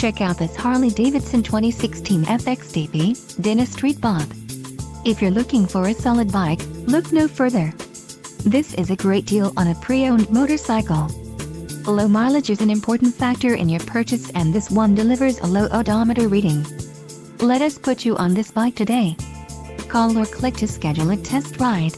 Check out this Harley-Davidson 2016 FXDB Dyna Street Bob. If you're looking for a solid bike, look no further. This is a great deal on a pre-owned motorcycle. Low mileage is an important factor in your purchase, and this one delivers a low odometer reading. Let us put you on this bike today. Call or click to schedule a test ride.